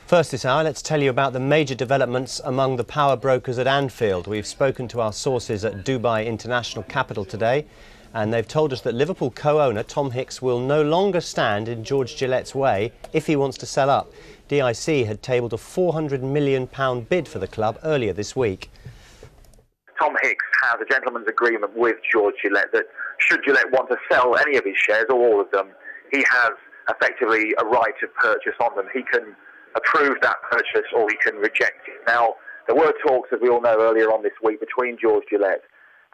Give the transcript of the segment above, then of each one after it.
First this hour, let's tell you about the major developments among the power brokers at Anfield. We've spoken to our sources at Dubai International Capital today, and they've told us that Liverpool co-owner Tom Hicks will no longer stand in George Gillette's way if he wants to sell up. DIC had tabled a £400 million bid for the club earlier this week. Tom Hicks has a gentleman's agreement with George Gillette that should Gillette want to sell any of his shares or all of them, he has effectively a right of purchase on them. He can approve that purchase or he can reject it. Now, there were talks, as we all know, earlier on this week between George Gillette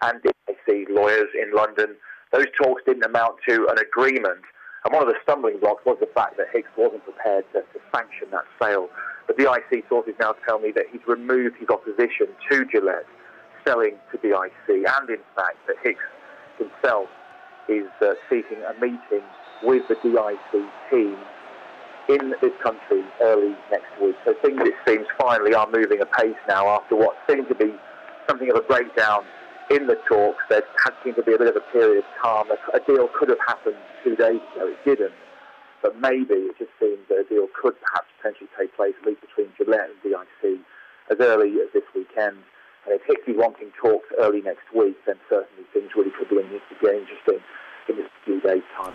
and DIC lawyers in London. Those talks didn't amount to an agreement, and one of the stumbling blocks was the fact that Hicks wasn't prepared to sanction that sale. But DIC sources now tell me that he's removed his opposition to Gillette selling to DIC, and in fact that Hicks himself is seeking a meeting with the DIC team in this country early next week. So things, it seems, finally are moving apace now after what seemed to be something of a breakdown in the talks. There had seemed to be a bit of a period of calm. A deal could have happened 2 days ago. It didn't. But maybe it just seems that a deal could perhaps potentially take place, at least between Gillette and DIC, as early as this weekend. And if Hicks is wanting talks early next week, then certainly things really could be interesting in a few days' time.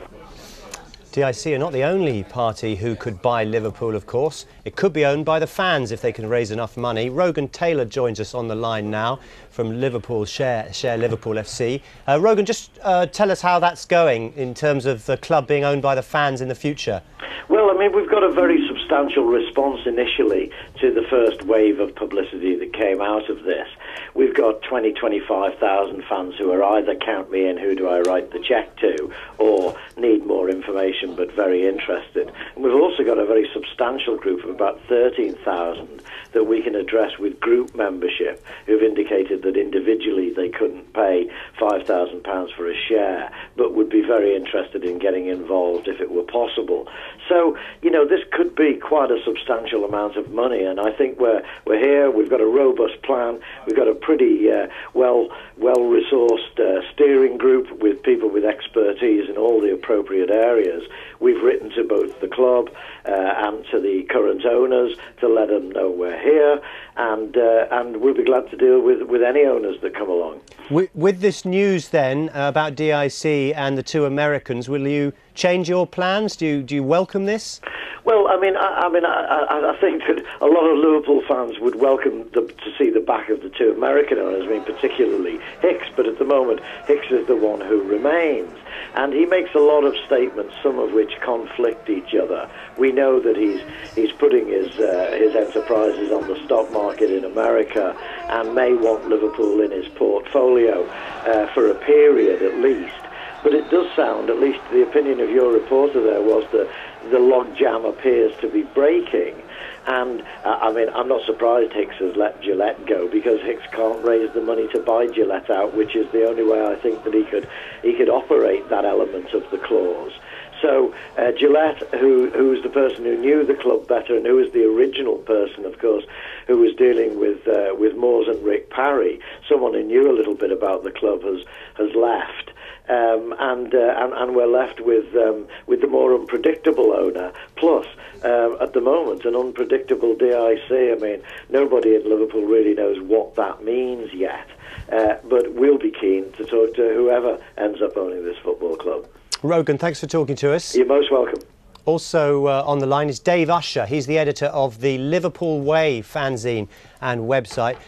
DIC are not the only party who could buy Liverpool, of course. It could be owned by the fans if they can raise enough money. Rogan Taylor joins us on the line now from Liverpool Share Liverpool FC. Rogan, just tell us how that's going in terms of the club being owned by the fans in the future. Well, I mean, we've got a very substantial response initially to the first wave of publicity that came out of this. We've got 25,000 fans who are either count me in, who do I write the cheque to, or need more information but very interested. And we've also got a very substantial group of about 13,000 that we can address with group membership, who've indicated that individually they couldn't pay £5,000 for a share, but would be very interested in getting involved if it were possible. So, you know, this could be quite a substantial amount of money, and I think we're here. We've got a robust plan. We've got a pretty well-resourced steering group with people with expertise in all the appropriate areas. We've written to both the club and to the current owners to let them know we're here, and we'll be glad to deal with any owners that come along. With this news then about DIC and the two Americans, will you change your plans? Do you welcome this? Well, I think that a lot of Liverpool fans would welcome to see the back of the two American owners, I mean, particularly Hicks, but at the moment Hicks is the one who remains. And he makes a lot of statements, some of which conflict each other. We know that he's putting his enterprises on the stock market in America and may want Liverpool in his portfolio for a period at least. But it does sound, at least the opinion of your reporter there was that the logjam appears to be breaking. And, I mean, I'm not surprised Hicks has let Gillette go, because Hicks can't raise the money to buy Gillette out, which is the only way I think that he could operate that element of the clause. So Gillette, who's the person who knew the club better and who was the original person, of course, who was dealing with Moores and Rick Parry, someone who knew a little bit about the club, has left. And we're left with the more unpredictable owner, plus at the moment an unpredictable DIC. I mean, nobody in Liverpool really knows what that means yet, but we'll be keen to talk to whoever ends up owning this football club. Rogan, thanks for talking to us. You're most welcome. Also on the line is Dave Usher. He's the editor of the Liverpool Way fanzine and website.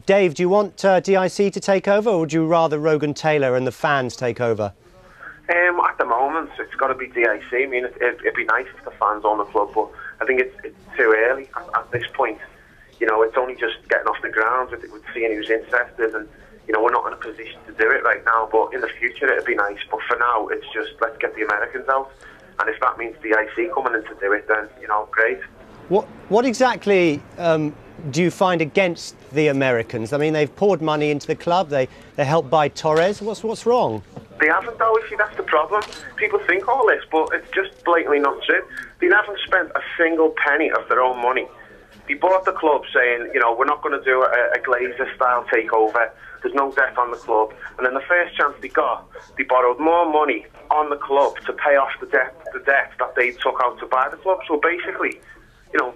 Dave, do you want DIC to take over, or would you rather Rogan Taylor and the fans take over? At the moment, it's got to be DIC. I mean, it'd be nice if the fans own the club, but I think it's too early at this point. You know, it's only just getting off the ground with seeing who's interested, and you know, we're not in a position to do it right now. But in the future, it'd be nice. But for now, it's just let's get the Americans out. And if that means DIC coming in to do it, then, you know, great. What exactly do you find against the Americans? I mean, they've poured money into the club. They helped buy Torres. What's wrong? They haven't, though. You see, that's the problem. People think all this, but it's just blatantly not true. They haven't spent a single penny of their own money. They bought the club saying, you know, we're not going to do a Glazer-style takeover. There's no debt on the club. And then the first chance they got, they borrowed more money on the club to pay off the debt that they took out to buy the club. So basically, you know,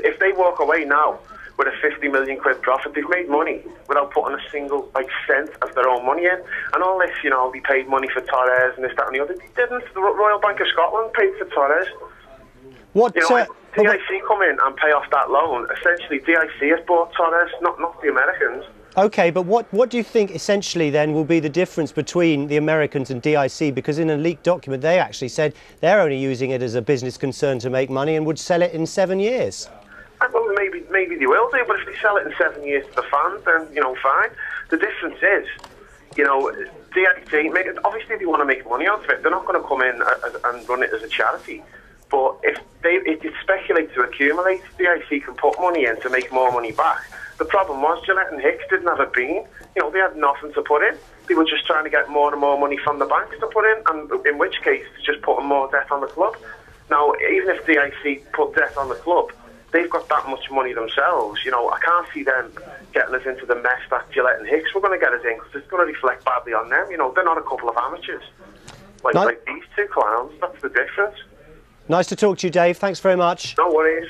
if they walk away now with a 50 million quid profit, they've made money without putting a single cent of their own money in. And all this, you know, they paid money for Torres and this, that, and the other. They didn't. The Royal Bank of Scotland paid for Torres. What? You know, DIC come in and pay off that loan. Essentially, DIC has bought Torres, not the Americans. Okay, but what do you think essentially then will be the difference between the Americans and DIC? Because in a leaked document they actually said they're only using it as a business concern to make money and would sell it in 7 years. Well, maybe they will do, but if they sell it in 7 years to the fans, then, you know, fine. The difference is, you know, DIC, obviously they want to make money out of it. They're not going to come in and run it as a charity. But if it's speculate to accumulate, DIC can put money in to make more money back. The problem was Gillette and Hicks didn't have a bean. You know, they had nothing to put in. They were just trying to get more and more money from the banks to put in, and in which case it's just putting more debt on the club. Now, even if DIC put debt on the club, they've got that much money themselves. You know, I can't see them getting us into the mess that Gillette and Hicks were going to get us in, because it's going to reflect badly on them. You know, they're not a couple of amateurs. Like these two clowns, that's the difference. Nice to talk to you, Dave. Thanks very much. No worries.